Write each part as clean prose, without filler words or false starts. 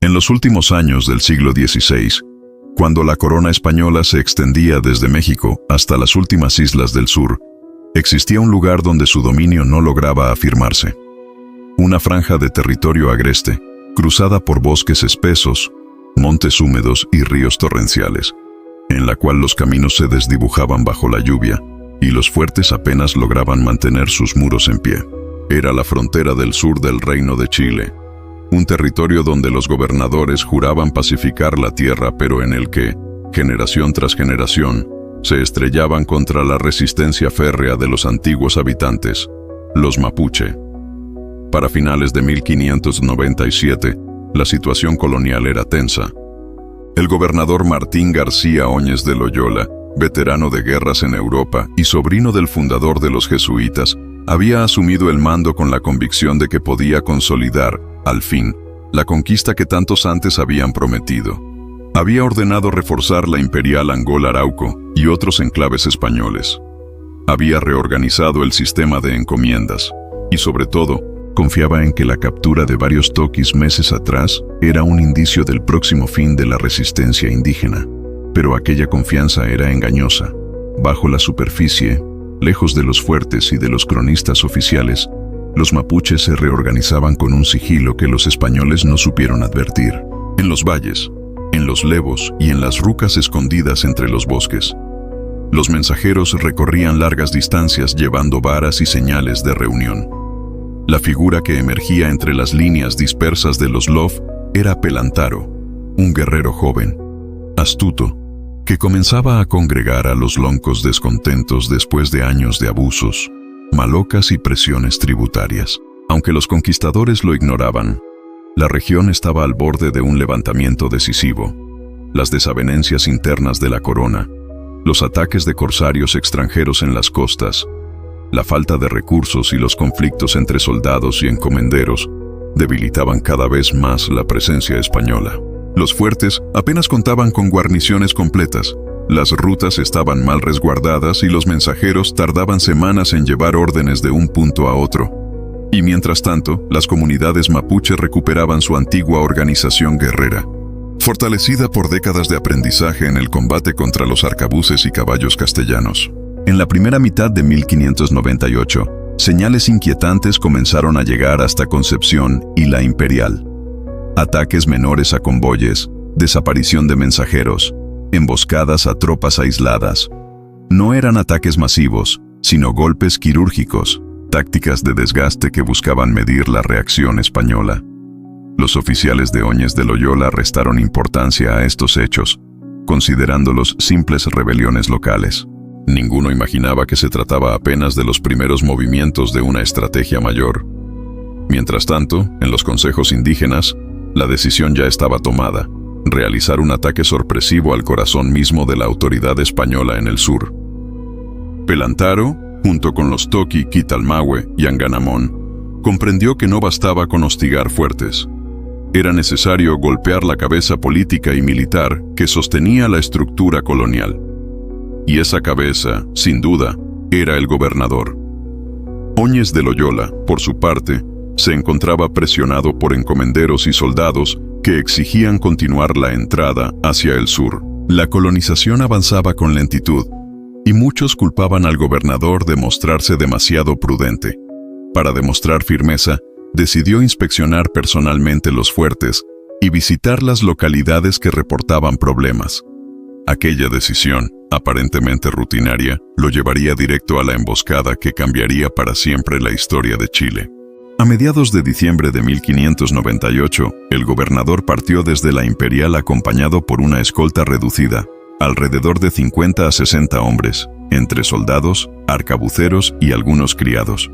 En los últimos años del siglo XVI, cuando la corona española se extendía desde México hasta las últimas islas del sur, existía un lugar donde su dominio no lograba afirmarse. Una franja de territorio agreste, cruzada por bosques espesos, montes húmedos y ríos torrenciales, en la cual los caminos se desdibujaban bajo la lluvia y los fuertes apenas lograban mantener sus muros en pie. Era la frontera del sur del Reino de Chile, un territorio donde los gobernadores juraban pacificar la tierra, pero en el que, generación tras generación, se estrellaban contra la resistencia férrea de los antiguos habitantes, los mapuche. Para finales de 1597, la situación colonial era tensa. El gobernador Martín García Óñez de Loyola, veterano de guerras en Europa y sobrino del fundador de los jesuitas, había asumido el mando con la convicción de que podía consolidar, al fin, la conquista que tantos antes habían prometido. Había ordenado reforzar la imperial Angola Arauco y otros enclaves españoles. Había reorganizado el sistema de encomiendas y, sobre todo, confiaba en que la captura de varios toquis meses atrás era un indicio del próximo fin de la resistencia indígena. Pero aquella confianza era engañosa. Bajo la superficie, lejos de los fuertes y de los cronistas oficiales, los mapuches se reorganizaban con un sigilo que los españoles no supieron advertir. En los valles, en los levos y en las rucas escondidas entre los bosques, los mensajeros recorrían largas distancias llevando varas y señales de reunión. La figura que emergía entre las líneas dispersas de los Lof era Pelantaro, un guerrero joven, astuto, que comenzaba a congregar a los loncos descontentos después de años de abusos, malocas y presiones tributarias. Aunque los conquistadores lo ignoraban, la región estaba al borde de un levantamiento decisivo. Las desavenencias internas de la corona, los ataques de corsarios extranjeros en las costas, la falta de recursos y los conflictos entre soldados y encomenderos debilitaban cada vez más la presencia española. Los fuertes apenas contaban con guarniciones completas, las rutas estaban mal resguardadas y los mensajeros tardaban semanas en llevar órdenes de un punto a otro. Y mientras tanto, las comunidades mapuche recuperaban su antigua organización guerrera, fortalecida por décadas de aprendizaje en el combate contra los arcabuces y caballos castellanos. En la primera mitad de 1598, señales inquietantes comenzaron a llegar hasta Concepción y la Imperial. Ataques menores a convoyes, desaparición de mensajeros, emboscadas a tropas aisladas. No eran ataques masivos, sino golpes quirúrgicos, tácticas de desgaste que buscaban medir la reacción española. Los oficiales de Óñez de Loyola restaron importancia a estos hechos, considerándolos simples rebeliones locales. Ninguno imaginaba que se trataba apenas de los primeros movimientos de una estrategia mayor. Mientras tanto, en los consejos indígenas, la decisión ya estaba tomada: realizar un ataque sorpresivo al corazón mismo de la autoridad española en el sur. Pelantaro, junto con los Toqui, Quitalmahue y Anganamón, comprendió que no bastaba con hostigar fuertes. Era necesario golpear la cabeza política y militar que sostenía la estructura colonial. Y esa cabeza, sin duda, era el gobernador. Óñez de Loyola, por su parte, se encontraba presionado por encomenderos y soldados que exigían continuar la entrada hacia el sur. La colonización avanzaba con lentitud, y muchos culpaban al gobernador de mostrarse demasiado prudente. Para demostrar firmeza, decidió inspeccionar personalmente los fuertes y visitar las localidades que reportaban problemas. Aquella decisión, aparentemente rutinaria, lo llevaría directo a la emboscada que cambiaría para siempre la historia de Chile. A mediados de diciembre de 1598, el gobernador partió desde la Imperial acompañado por una escolta reducida, alrededor de 50 a 60 hombres, entre soldados, arcabuceros y algunos criados.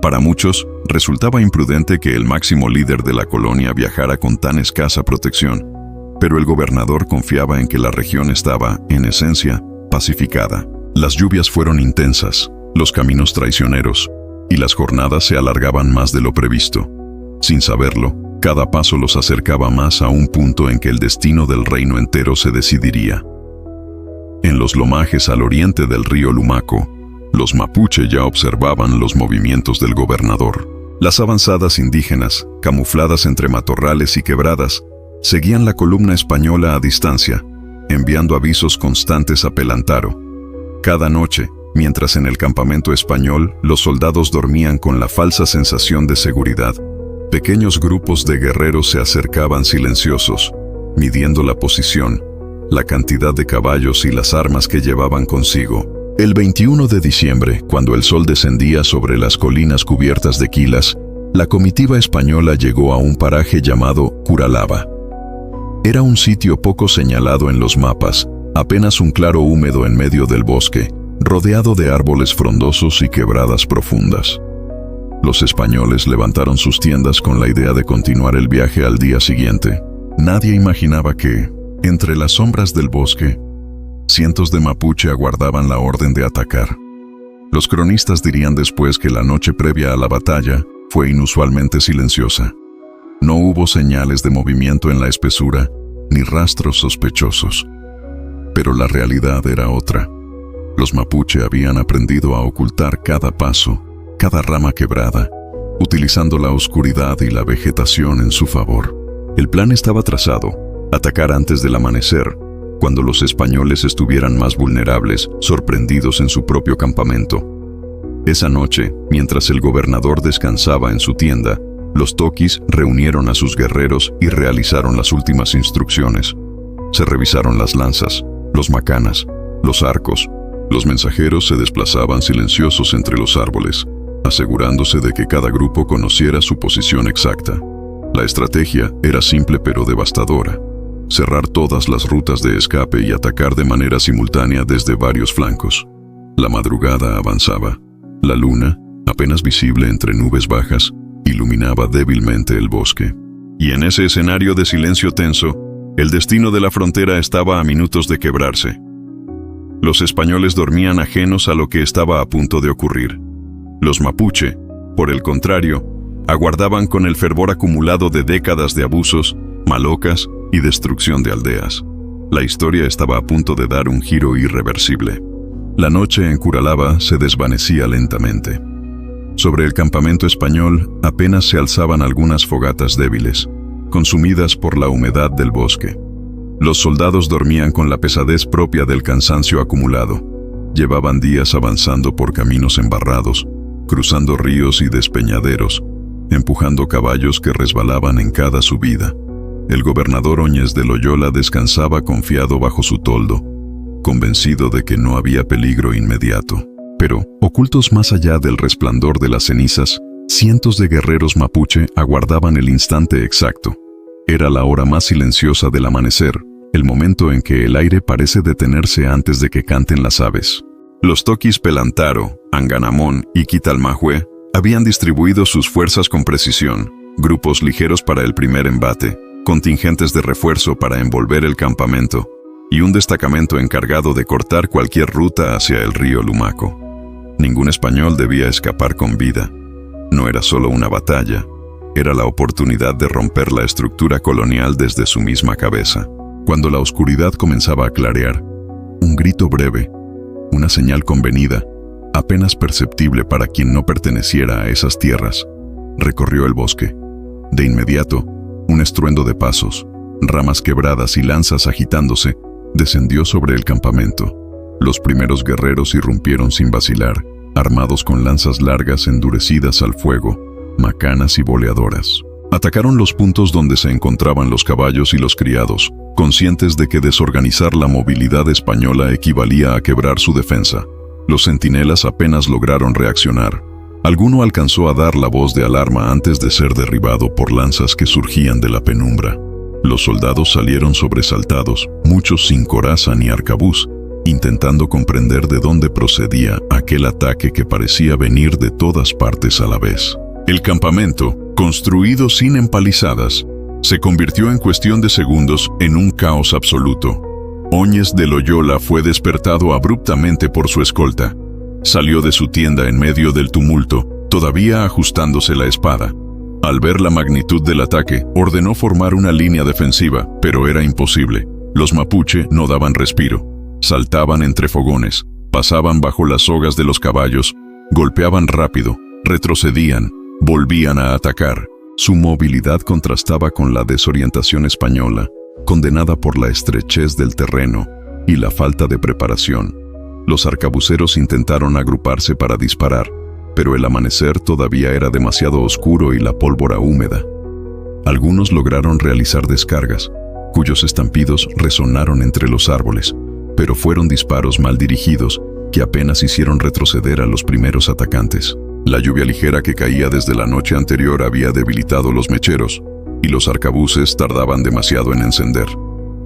Para muchos, resultaba imprudente que el máximo líder de la colonia viajara con tan escasa protección, pero el gobernador confiaba en que la región estaba, en esencia, pacificada. Las lluvias fueron intensas, los caminos traicioneros, y las jornadas se alargaban más de lo previsto. Sin saberlo, cada paso los acercaba más a un punto en que el destino del reino entero se decidiría. En los lomajes al oriente del río Lumaco, los mapuche ya observaban los movimientos del gobernador. Las avanzadas indígenas, camufladas entre matorrales y quebradas, seguían la columna española a distancia, enviando avisos constantes a Pelantaro. Cada noche, mientras en el campamento español los soldados dormían con la falsa sensación de seguridad, pequeños grupos de guerreros se acercaban silenciosos, midiendo la posición, la cantidad de caballos y las armas que llevaban consigo. El 21 de diciembre, cuando el sol descendía sobre las colinas cubiertas de quilas, la comitiva española llegó a un paraje llamado Curalaba. Era un sitio poco señalado en los mapas, apenas un claro húmedo en medio del bosque, rodeado de árboles frondosos y quebradas profundas. Los españoles levantaron sus tiendas con la idea de continuar el viaje al día siguiente. Nadie imaginaba que, entre las sombras del bosque, cientos de mapuche aguardaban la orden de atacar. Los cronistas dirían después que la noche previa a la batalla fue inusualmente silenciosa. No hubo señales de movimiento en la espesura, ni rastros sospechosos. Pero la realidad era otra. Los mapuche habían aprendido a ocultar cada paso, cada rama quebrada, utilizando la oscuridad y la vegetación en su favor. El plan estaba trazado: atacar antes del amanecer, cuando los españoles estuvieran más vulnerables, sorprendidos en su propio campamento. Esa noche, mientras el gobernador descansaba en su tienda, los toquis reunieron a sus guerreros y realizaron las últimas instrucciones. Se revisaron las lanzas, los macanas, los arcos. Los mensajeros se desplazaban silenciosos entre los árboles, asegurándose de que cada grupo conociera su posición exacta. La estrategia era simple pero devastadora: cerrar todas las rutas de escape y atacar de manera simultánea desde varios flancos. La madrugada avanzaba. La luna, apenas visible entre nubes bajas, iluminaba débilmente el bosque. Y en ese escenario de silencio tenso, el destino de la frontera estaba a minutos de quebrarse. Los españoles dormían ajenos a lo que estaba a punto de ocurrir. Los mapuche, por el contrario, aguardaban con el fervor acumulado de décadas de abusos, malocas y destrucción de aldeas. La historia estaba a punto de dar un giro irreversible. La noche en Curalaba se desvanecía lentamente. Sobre el campamento español apenas se alzaban algunas fogatas débiles, consumidas por la humedad del bosque. Los soldados dormían con la pesadez propia del cansancio acumulado. Llevaban días avanzando por caminos embarrados, cruzando ríos y despeñaderos, empujando caballos que resbalaban en cada subida. El gobernador Óñez de Loyola descansaba confiado bajo su toldo, convencido de que no había peligro inmediato. Pero, ocultos más allá del resplandor de las cenizas, cientos de guerreros mapuche aguardaban el instante exacto. Era la hora más silenciosa del amanecer, el momento en que el aire parece detenerse antes de que canten las aves. Los toquis Pelantaro, Anganamón y Quitalmahue habían distribuido sus fuerzas con precisión: grupos ligeros para el primer embate, contingentes de refuerzo para envolver el campamento, y un destacamento encargado de cortar cualquier ruta hacia el río Lumaco. Ningún español debía escapar con vida. No era solo una batalla, era la oportunidad de romper la estructura colonial desde su misma cabeza. Cuando la oscuridad comenzaba a clarear, un grito breve, una señal convenida, apenas perceptible para quien no perteneciera a esas tierras, recorrió el bosque. De inmediato, un estruendo de pasos, ramas quebradas y lanzas agitándose, descendió sobre el campamento. Los primeros guerreros irrumpieron sin vacilar, armados con lanzas largas endurecidas al fuego, macanas y boleadoras. Atacaron los puntos donde se encontraban los caballos y los criados, conscientes de que desorganizar la movilidad española equivalía a quebrar su defensa. Los centinelas apenas lograron reaccionar. Alguno alcanzó a dar la voz de alarma antes de ser derribado por lanzas que surgían de la penumbra. Los soldados salieron sobresaltados, muchos sin coraza ni arcabuz, intentando comprender de dónde procedía aquel ataque que parecía venir de todas partes a la vez. El campamento, construido sin empalizadas, se convirtió en cuestión de segundos en un caos absoluto. Óñez de Loyola fue despertado abruptamente por su escolta. Salió de su tienda en medio del tumulto, todavía ajustándose la espada. Al ver la magnitud del ataque, ordenó formar una línea defensiva, pero era imposible. Los mapuche no daban respiro. Saltaban entre fogones, pasaban bajo las sogas de los caballos, golpeaban rápido, retrocedían, volvían a atacar. Su movilidad contrastaba con la desorientación española, condenada por la estrechez del terreno y la falta de preparación. Los arcabuceros intentaron agruparse para disparar, pero el amanecer todavía era demasiado oscuro y la pólvora húmeda. Algunos lograron realizar descargas, cuyos estampidos resonaron entre los árboles, pero fueron disparos mal dirigidos que apenas hicieron retroceder a los primeros atacantes. La lluvia ligera que caía desde la noche anterior había debilitado los mecheros, y los arcabuces tardaban demasiado en encender.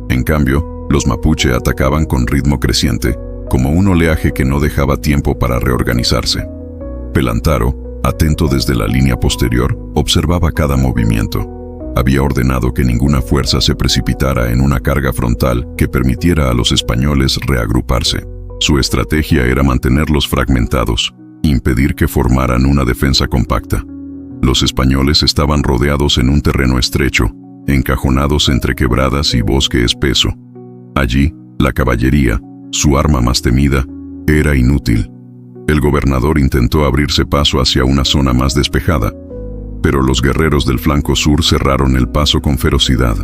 En cambio, los mapuche atacaban con ritmo creciente, como un oleaje que no dejaba tiempo para reorganizarse. Pelantaro, atento desde la línea posterior, observaba cada movimiento. Había ordenado que ninguna fuerza se precipitara en una carga frontal que permitiera a los españoles reagruparse. Su estrategia era mantenerlos fragmentados, impedir que formaran una defensa compacta. Los españoles estaban rodeados en un terreno estrecho, encajonados entre quebradas y bosque espeso. Allí, la caballería, su arma más temida, era inútil. El gobernador intentó abrirse paso hacia una zona más despejada, pero los guerreros del flanco sur cerraron el paso con ferocidad.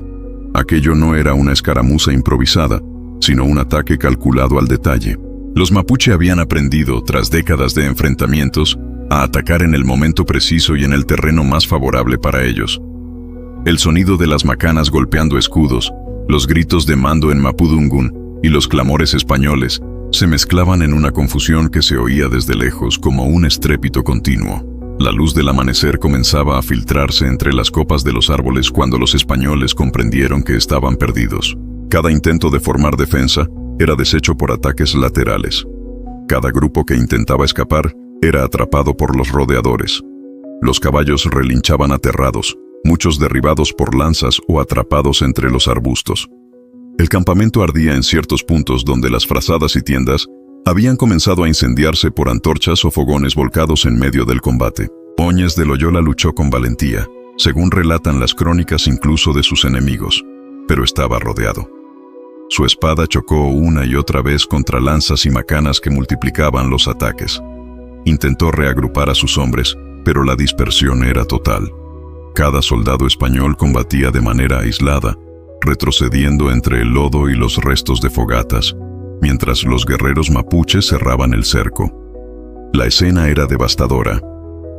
Aquello no era una escaramuza improvisada, sino un ataque calculado al detalle. Los mapuche habían aprendido, tras décadas de enfrentamientos, a atacar en el momento preciso y en el terreno más favorable para ellos. El sonido de las macanas golpeando escudos, los gritos de mando en mapudungun y los clamores españoles se mezclaban en una confusión que se oía desde lejos como un estrépito continuo. La luz del amanecer comenzaba a filtrarse entre las copas de los árboles cuando los españoles comprendieron que estaban perdidos. Cada intento de formar defensa era deshecho por ataques laterales. Cada grupo que intentaba escapar era atrapado por los rodeadores. Los caballos relinchaban aterrados, muchos derribados por lanzas o atrapados entre los arbustos. El campamento ardía en ciertos puntos donde las frazadas y tiendas habían comenzado a incendiarse por antorchas o fogones volcados en medio del combate. Óñez de Loyola luchó con valentía, según relatan las crónicas incluso de sus enemigos, pero estaba rodeado. Su espada chocó una y otra vez contra lanzas y macanas que multiplicaban los ataques. Intentó reagrupar a sus hombres, pero la dispersión era total. Cada soldado español combatía de manera aislada, retrocediendo entre el lodo y los restos de fogatas, mientras los guerreros mapuches cerraban el cerco. La escena era devastadora.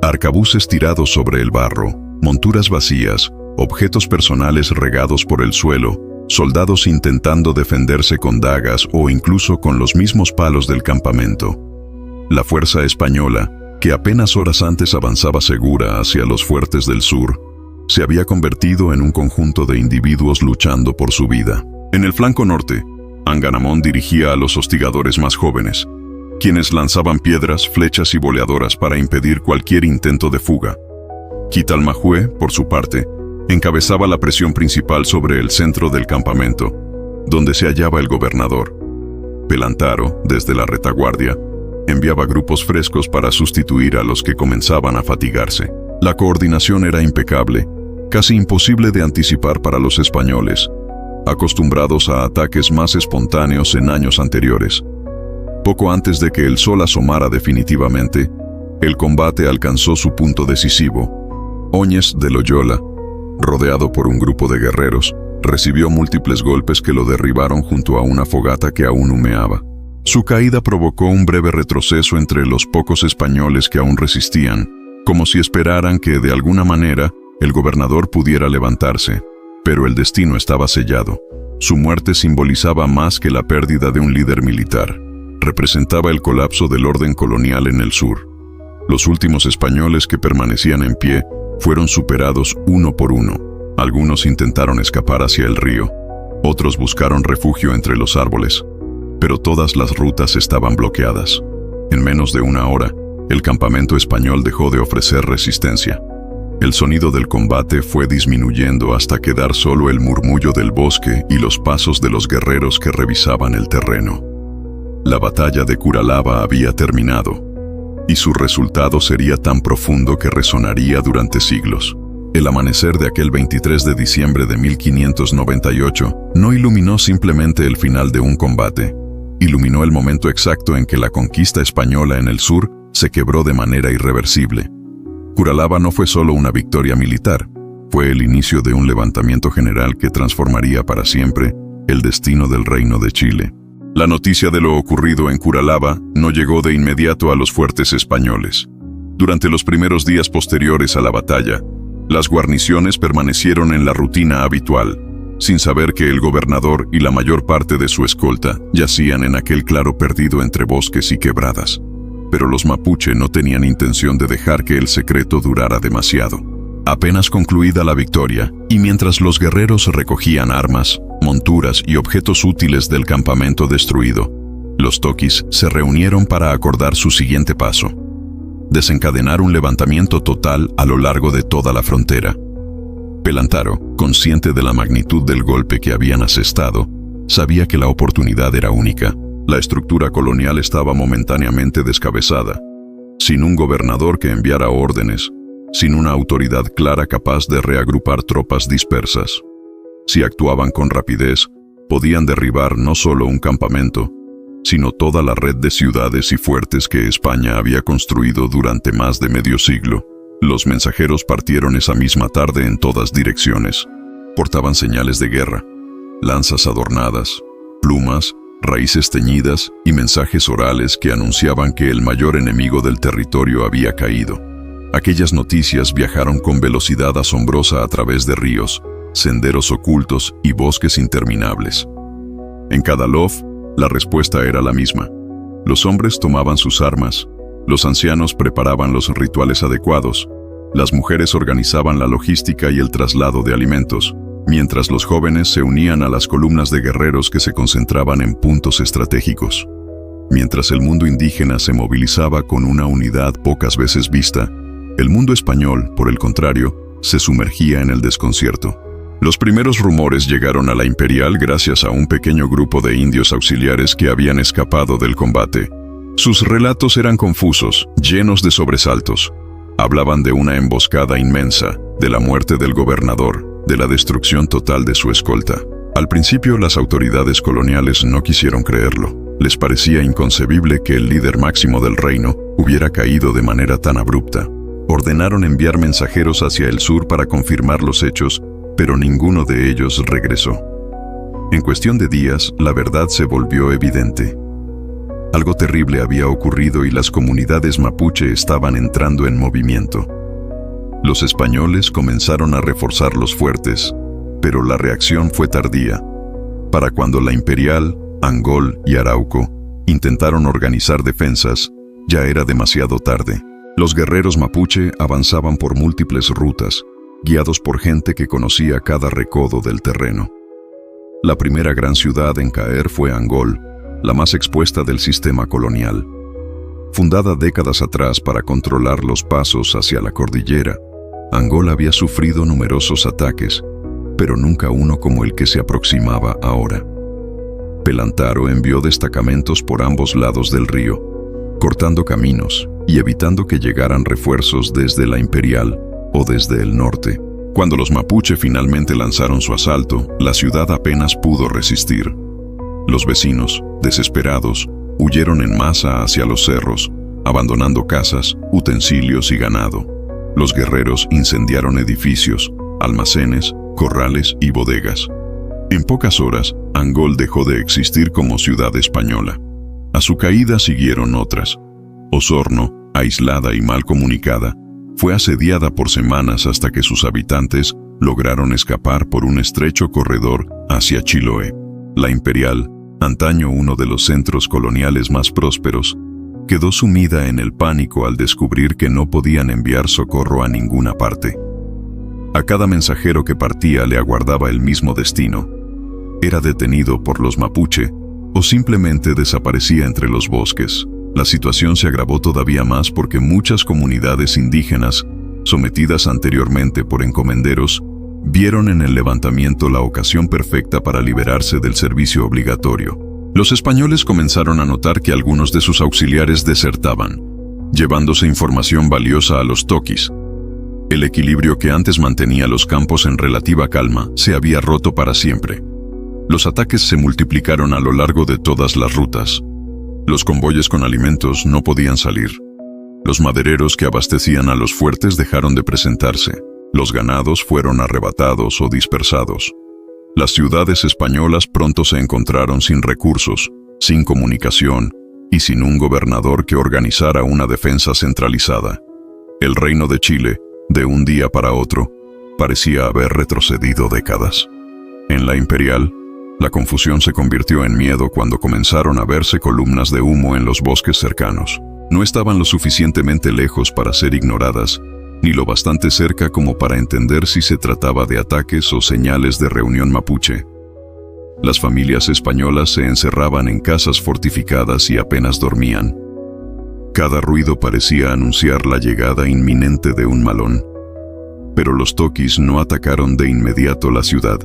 Arcabuces tirados sobre el barro, monturas vacías, objetos personales regados por el suelo, soldados intentando defenderse con dagas o incluso con los mismos palos del campamento. La fuerza española, que apenas horas antes avanzaba segura hacia los fuertes del sur, se había convertido en un conjunto de individuos luchando por su vida. En el flanco norte, Anganamón dirigía a los hostigadores más jóvenes, quienes lanzaban piedras, flechas y boleadoras para impedir cualquier intento de fuga. Quitalmahue, por su parte, encabezaba la presión principal sobre el centro del campamento, donde se hallaba el gobernador. Pelantaro, desde la retaguardia, enviaba grupos frescos para sustituir a los que comenzaban a fatigarse. La coordinación era impecable, casi imposible de anticipar para los españoles, acostumbrados a ataques más espontáneos en años anteriores. Poco antes de que el sol asomara definitivamente, el combate alcanzó su punto decisivo. Óñez de Loyola, rodeado por un grupo de guerreros, recibió múltiples golpes que lo derribaron junto a una fogata que aún humeaba. Su caída provocó un breve retroceso entre los pocos españoles que aún resistían, como si esperaran que, de alguna manera, el gobernador pudiera levantarse. Pero el destino estaba sellado. Su muerte simbolizaba más que la pérdida de un líder militar. Representaba el colapso del orden colonial en el sur. Los últimos españoles que permanecían en pie fueron superados uno por uno. Algunos intentaron escapar hacia el río, otros buscaron refugio entre los árboles, pero todas las rutas estaban bloqueadas. En menos de una hora, el campamento español dejó de ofrecer resistencia. El sonido del combate fue disminuyendo hasta quedar solo el murmullo del bosque y los pasos de los guerreros que revisaban el terreno. La batalla de Curalaba había terminado, y su resultado sería tan profundo que resonaría durante siglos. El amanecer de aquel 23 de diciembre de 1598 no iluminó simplemente el final de un combate, iluminó el momento exacto en que la conquista española en el sur se quebró de manera irreversible. Curalaba no fue solo una victoria militar, Fue el inicio de un levantamiento general que transformaría para siempre el destino del Reino de Chile. La noticia de lo ocurrido en Curalaba no llegó de inmediato a los fuertes españoles. Durante los primeros días posteriores a la batalla, las guarniciones permanecieron en la rutina habitual, sin saber que el gobernador y la mayor parte de su escolta yacían en aquel claro perdido entre bosques y quebradas. Pero los mapuche no tenían intención de dejar que el secreto durara demasiado. Apenas concluida la victoria, y mientras los guerreros recogían armas, monturas y objetos útiles del campamento destruido, los toquis se reunieron para acordar su siguiente paso: desencadenar un levantamiento total a lo largo de toda la frontera. Pelantaro, consciente de la magnitud del golpe que habían asestado, sabía que la oportunidad era única. La estructura colonial estaba momentáneamente descabezada, sin un gobernador que enviara órdenes, sin una autoridad clara capaz de reagrupar tropas dispersas. Si actuaban con rapidez, podían derribar no solo un campamento, sino toda la red de ciudades y fuertes que España había construido durante más de medio siglo. Los mensajeros partieron esa misma tarde en todas direcciones. Portaban señales de guerra, lanzas adornadas, plumas, raíces teñidas y mensajes orales que anunciaban que el mayor enemigo del territorio había caído. Aquellas noticias viajaron con velocidad asombrosa a través de ríos, senderos ocultos y bosques interminables. En cada lof, la respuesta era la misma. Los hombres tomaban sus armas, los ancianos preparaban los rituales adecuados, las mujeres organizaban la logística y el traslado de alimentos, mientras los jóvenes se unían a las columnas de guerreros que se concentraban en puntos estratégicos. Mientras el mundo indígena se movilizaba con una unidad pocas veces vista, el mundo español, por el contrario, se sumergía en el desconcierto. Los primeros rumores llegaron a la Imperial gracias a un pequeño grupo de indios auxiliares que habían escapado del combate. Sus relatos eran confusos, llenos de sobresaltos. Hablaban de una emboscada inmensa, de la muerte del gobernador, de la destrucción total de su escolta. Al principio, las autoridades coloniales no quisieron creerlo. Les parecía inconcebible que el líder máximo del reino hubiera caído de manera tan abrupta. Ordenaron enviar mensajeros hacia el sur para confirmar los hechos, pero ninguno de ellos regresó. En cuestión de días, la verdad se volvió evidente. Algo terrible había ocurrido y las comunidades mapuche estaban entrando en movimiento. Los españoles comenzaron a reforzar los fuertes, pero la reacción fue tardía. Para cuando la Imperial, Angol y Arauco intentaron organizar defensas, ya era demasiado tarde. Los guerreros mapuche avanzaban por múltiples rutas, guiados por gente que conocía cada recodo del terreno. La primera gran ciudad en caer fue Angol, la más expuesta del sistema colonial. Fundada décadas atrás para controlar los pasos hacia la cordillera, Angol había sufrido numerosos ataques, pero nunca uno como el que se aproximaba ahora. Pelantaro envió destacamentos por ambos lados del río, cortando caminos y evitando que llegaran refuerzos desde la Imperial o desde el norte. Cuando los mapuche finalmente lanzaron su asalto, la ciudad apenas pudo resistir. Los vecinos, desesperados, huyeron en masa hacia los cerros, abandonando casas, utensilios y ganado. Los guerreros incendiaron edificios, almacenes, corrales y bodegas. En pocas horas, Angol dejó de existir como ciudad española. A su caída siguieron otras. Osorno, aislada y mal comunicada, fue asediada por semanas hasta que sus habitantes lograron escapar por un estrecho corredor hacia Chiloé. La Imperial, antaño uno de los centros coloniales más prósperos, quedó sumida en el pánico al descubrir que no podían enviar socorro a ninguna parte. A cada mensajero que partía le aguardaba el mismo destino. Era detenido por los mapuche o simplemente desaparecía entre los bosques. La situación se agravó todavía más porque muchas comunidades indígenas, sometidas anteriormente por encomenderos, vieron en el levantamiento la ocasión perfecta para liberarse del servicio obligatorio. Los españoles comenzaron a notar que algunos de sus auxiliares desertaban, llevándose información valiosa a los toquis. El equilibrio que antes mantenía los campos en relativa calma se había roto para siempre. Los ataques se multiplicaron a lo largo de todas las rutas. Los convoyes con alimentos no podían salir. Los madereros que abastecían a los fuertes dejaron de presentarse. Los ganados fueron arrebatados o dispersados. Las ciudades españolas pronto se encontraron sin recursos, sin comunicación y sin un gobernador que organizara una defensa centralizada. El Reino de Chile, de un día para otro, parecía haber retrocedido décadas. En la imperial, la confusión se convirtió en miedo cuando comenzaron a verse columnas de humo en los bosques cercanos. No estaban lo suficientemente lejos para ser ignoradas, ni lo bastante cerca como para entender si se trataba de ataques o señales de reunión mapuche. Las familias españolas se encerraban en casas fortificadas y apenas dormían. Cada ruido parecía anunciar la llegada inminente de un malón. Pero los toquis no atacaron de inmediato la ciudad.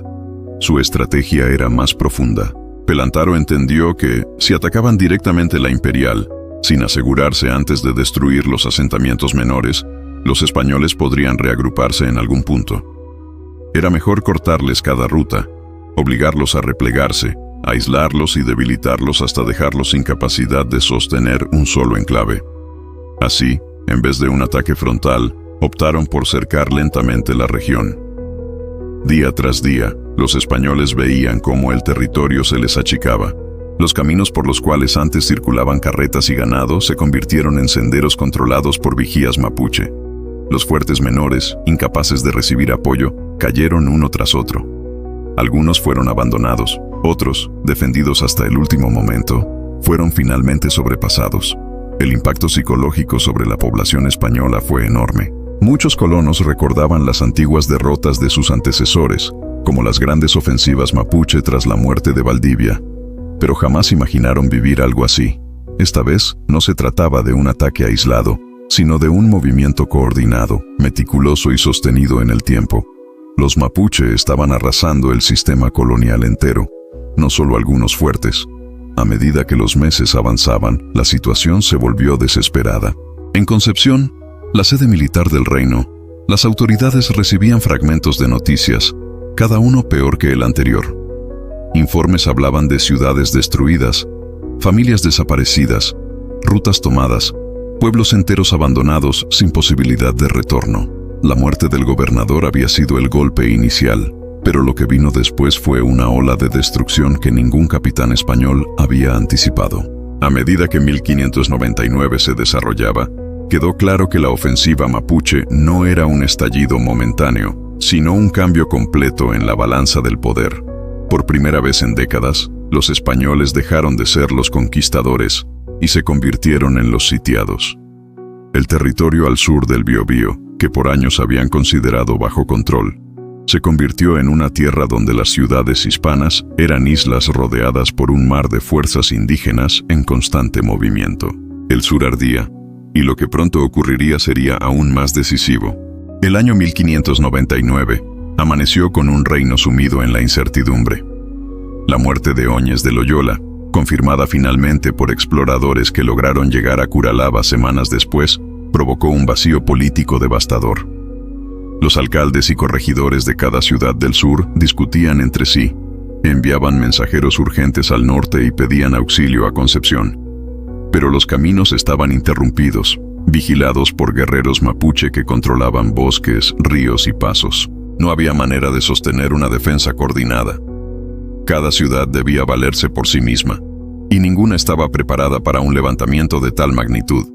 Su estrategia era más profunda. Pelantaro entendió que, si atacaban directamente la imperial, sin asegurarse antes de destruir los asentamientos menores, los españoles podrían reagruparse en algún punto. Era mejor cortarles cada ruta, obligarlos a replegarse, aislarlos y debilitarlos hasta dejarlos sin capacidad de sostener un solo enclave. Así, en vez de un ataque frontal, optaron por cercar lentamente la región. Día tras día, los españoles veían cómo el territorio se les achicaba. Los caminos por los cuales antes circulaban carretas y ganado se convirtieron en senderos controlados por vigías mapuche. Los fuertes menores, incapaces de recibir apoyo, cayeron uno tras otro. Algunos fueron abandonados, otros, defendidos hasta el último momento, fueron finalmente sobrepasados. El impacto psicológico sobre la población española fue enorme. Muchos colonos recordaban las antiguas derrotas de sus antecesores, como las grandes ofensivas mapuche tras la muerte de Valdivia, pero jamás imaginaron vivir algo así. Esta vez no se trataba de un ataque aislado, sino de un movimiento coordinado, meticuloso y sostenido en el tiempo. Los mapuche estaban arrasando el sistema colonial entero, no solo algunos fuertes. A medida que los meses avanzaban, la situación se volvió desesperada. En Concepción, la sede militar del reino, las autoridades recibían fragmentos de noticias, cada uno peor que el anterior. Informes hablaban de ciudades destruidas, familias desaparecidas, rutas tomadas, pueblos enteros abandonados sin posibilidad de retorno. La muerte del gobernador había sido el golpe inicial, pero lo que vino después fue una ola de destrucción que ningún capitán español había anticipado. A medida que 1599 se desarrollaba, quedó claro que la ofensiva mapuche no era un estallido momentáneo, sino un cambio completo en la balanza del poder. Por primera vez en décadas, los españoles dejaron de ser los conquistadores y se convirtieron en los sitiados. El territorio al sur del Biobío, que por años habían considerado bajo control, se convirtió en una tierra donde las ciudades hispanas eran islas rodeadas por un mar de fuerzas indígenas en constante movimiento. El sur ardía, y lo que pronto ocurriría sería aún más decisivo. El año 1599 amaneció con un reino sumido en la incertidumbre. La muerte de Óñez de Loyola, confirmada finalmente por exploradores que lograron llegar a Curalaba semanas después, provocó un vacío político devastador. Los alcaldes y corregidores de cada ciudad del sur discutían entre sí, enviaban mensajeros urgentes al norte y pedían auxilio a Concepción. Pero los caminos estaban interrumpidos, vigilados por guerreros mapuche que controlaban bosques, ríos y pasos. No había manera de sostener una defensa coordinada. Cada ciudad debía valerse por sí misma, y ninguna estaba preparada para un levantamiento de tal magnitud.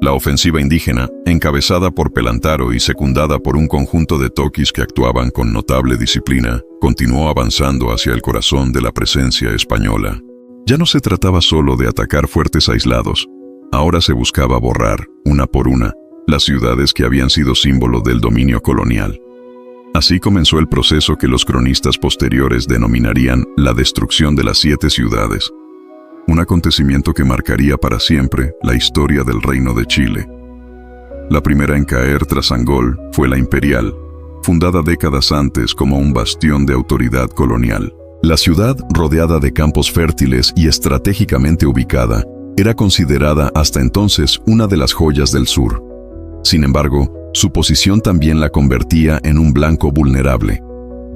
La ofensiva indígena, encabezada por Pelantaro y secundada por un conjunto de toquis que actuaban con notable disciplina, continuó avanzando hacia el corazón de la presencia española. Ya no se trataba solo de atacar fuertes aislados, ahora se buscaba borrar, una por una, las ciudades que habían sido símbolo del dominio colonial. Así comenzó el proceso que los cronistas posteriores denominarían la destrucción de las 7 ciudades. Un acontecimiento que marcaría para siempre la historia del Reino de Chile. La primera en caer tras Angol fue la imperial, fundada décadas antes como un bastión de autoridad colonial. La ciudad, rodeada de campos fértiles y estratégicamente ubicada, era considerada hasta entonces una de las joyas del sur. Sin embargo, su posición también la convertía en un blanco vulnerable.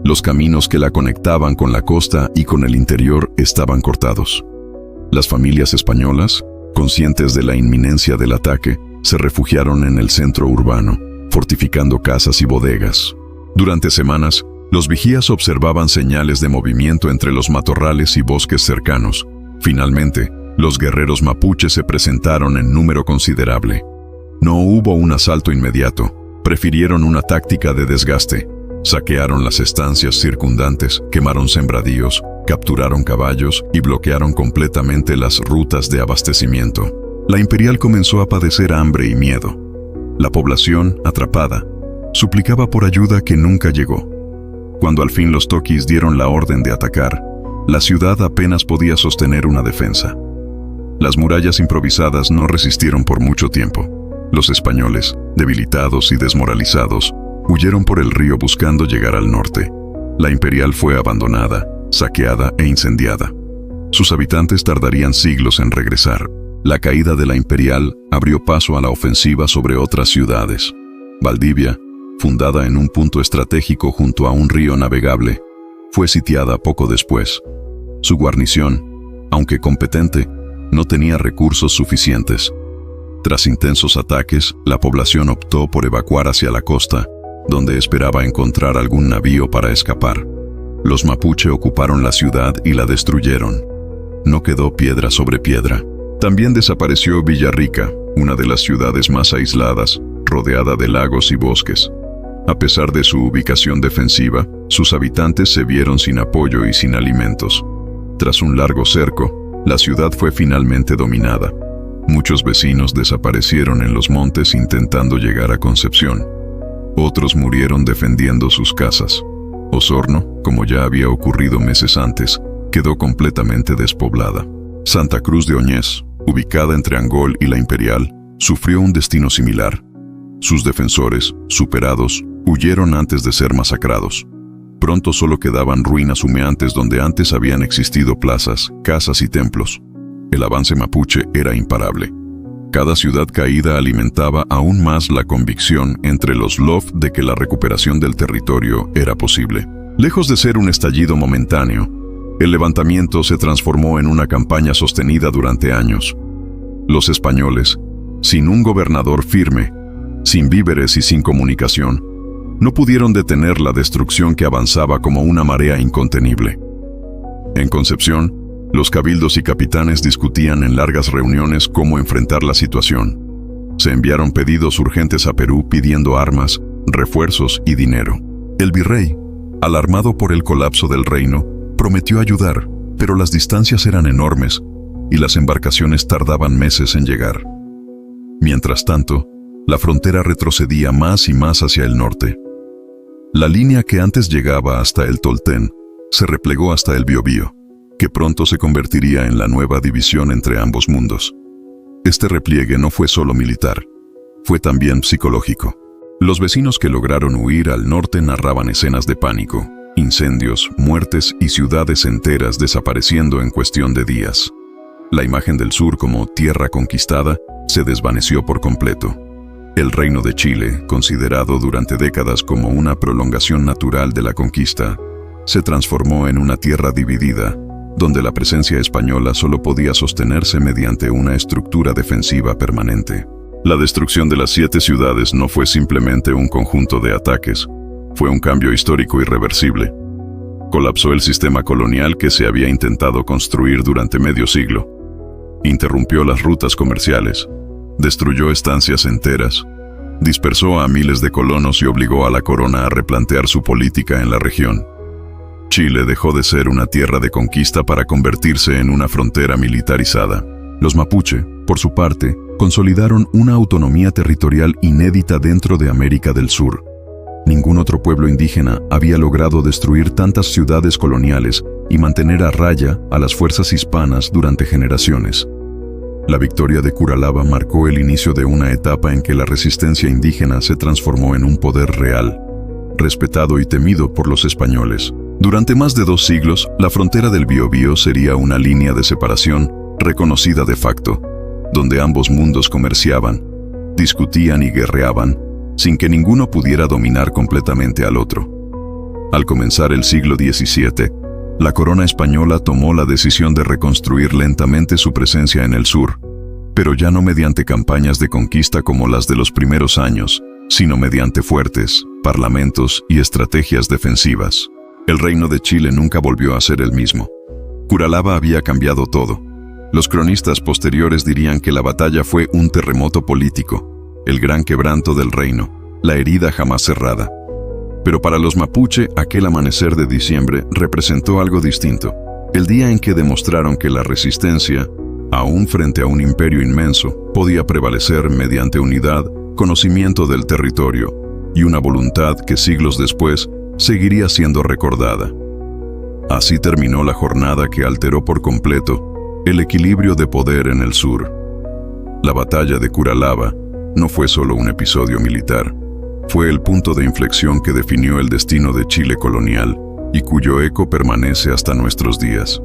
Los caminos que la conectaban con la costa y con el interior estaban cortados. Las familias españolas, conscientes de la inminencia del ataque, se refugiaron en el centro urbano, fortificando casas y bodegas. Durante semanas, los vigías observaban señales de movimiento entre los matorrales y bosques cercanos. Finalmente, los guerreros mapuches se presentaron en número considerable. No hubo un asalto inmediato, prefirieron una táctica de desgaste. Saquearon las estancias circundantes, quemaron sembradíos, capturaron caballos y bloquearon completamente las rutas de abastecimiento. La imperial comenzó a padecer hambre y miedo. La población, atrapada, suplicaba por ayuda que nunca llegó. Cuando al fin los toquis dieron la orden de atacar, la ciudad apenas podía sostener una defensa. Las murallas improvisadas no resistieron por mucho tiempo. Los españoles, debilitados y desmoralizados, huyeron por el río buscando llegar al norte. La imperial fue abandonada, saqueada e incendiada. Sus habitantes tardarían siglos en regresar. La caída de la imperial abrió paso a la ofensiva sobre otras ciudades. Valdivia, fundada en un punto estratégico junto a un río navegable, fue sitiada poco después. Su guarnición, aunque competente, no tenía recursos suficientes. Tras intensos ataques, la población optó por evacuar hacia la costa, donde esperaba encontrar algún navío para escapar. Los mapuche ocuparon la ciudad y la destruyeron. No quedó piedra sobre piedra. También desapareció Villarrica, una de las ciudades más aisladas, rodeada de lagos y bosques. A pesar de su ubicación defensiva, sus habitantes se vieron sin apoyo y sin alimentos. Tras un largo cerco, la ciudad fue finalmente dominada. Muchos vecinos desaparecieron en los montes intentando llegar a Concepción. Otros murieron defendiendo sus casas. Osorno, como ya había ocurrido meses antes, quedó completamente despoblada. Santa Cruz de Oñez, ubicada entre Angol y la Imperial, sufrió un destino similar. Sus defensores, superados, huyeron antes de ser masacrados. Pronto solo quedaban ruinas humeantes donde antes habían existido plazas, casas y templos. El avance mapuche era imparable. Cada ciudad caída alimentaba aún más la convicción entre los LOF de que la recuperación del territorio era posible. Lejos de ser un estallido momentáneo, el levantamiento se transformó en una campaña sostenida durante años. Los españoles, sin un gobernador firme, sin víveres y sin comunicación, no pudieron detener la destrucción que avanzaba como una marea incontenible. En Concepción, los cabildos y capitanes discutían en largas reuniones cómo enfrentar la situación. Se enviaron pedidos urgentes a Perú pidiendo armas, refuerzos y dinero. El virrey, alarmado por el colapso del reino, prometió ayudar, pero las distancias eran enormes y las embarcaciones tardaban meses en llegar. Mientras tanto, la frontera retrocedía más y más hacia el norte. La línea que antes llegaba hasta el Tolten se replegó hasta el Biobío, que pronto se convertiría en la nueva división entre ambos mundos. Este repliegue no fue solo militar, fue también psicológico. Los vecinos que lograron huir al norte narraban escenas de pánico, incendios, muertes y ciudades enteras desapareciendo en cuestión de días. La imagen del sur como tierra conquistada se desvaneció por completo. El Reino de Chile, considerado durante décadas como una prolongación natural de la conquista, se transformó en una tierra dividida, donde la presencia española solo podía sostenerse mediante una estructura defensiva permanente. La destrucción de las 7 ciudades no fue simplemente un conjunto de ataques, fue un cambio histórico irreversible. Colapsó el sistema colonial que se había intentado construir durante medio siglo. Interrumpió las rutas comerciales, destruyó estancias enteras, dispersó a miles de colonos y obligó a la corona a replantear su política en la región. Chile dejó de ser una tierra de conquista para convertirse en una frontera militarizada. Los mapuche, por su parte, consolidaron una autonomía territorial inédita dentro de América del Sur. Ningún otro pueblo indígena había logrado destruir tantas ciudades coloniales y mantener a raya a las fuerzas hispanas durante generaciones. La victoria de Curalaba marcó el inicio de una etapa en que la resistencia indígena se transformó en un poder real, respetado y temido por los españoles. Durante más de 2 siglos, la frontera del Biobío sería una línea de separación reconocida de facto, donde ambos mundos comerciaban, discutían y guerreaban, sin que ninguno pudiera dominar completamente al otro. Al comenzar el siglo XVII, la corona española tomó la decisión de reconstruir lentamente su presencia en el sur, pero ya no mediante campañas de conquista como las de los primeros años, sino mediante fuertes parlamentos y estrategias defensivas. El reino de Chile nunca volvió a ser el mismo. Curalaba había cambiado todo. Los cronistas posteriores dirían que la batalla fue un terremoto político, el gran quebranto del reino, la herida jamás cerrada. Pero para los mapuche, aquel amanecer de diciembre representó algo distinto. El día en que demostraron que la resistencia, aún frente a un imperio inmenso, podía prevalecer mediante unidad, conocimiento del territorio y una voluntad que siglos después seguiría siendo recordada. Así terminó la jornada que alteró por completo el equilibrio de poder en el sur. La batalla de Curalaba no fue solo un episodio militar, fue el punto de inflexión que definió el destino de Chile colonial y cuyo eco permanece hasta nuestros días.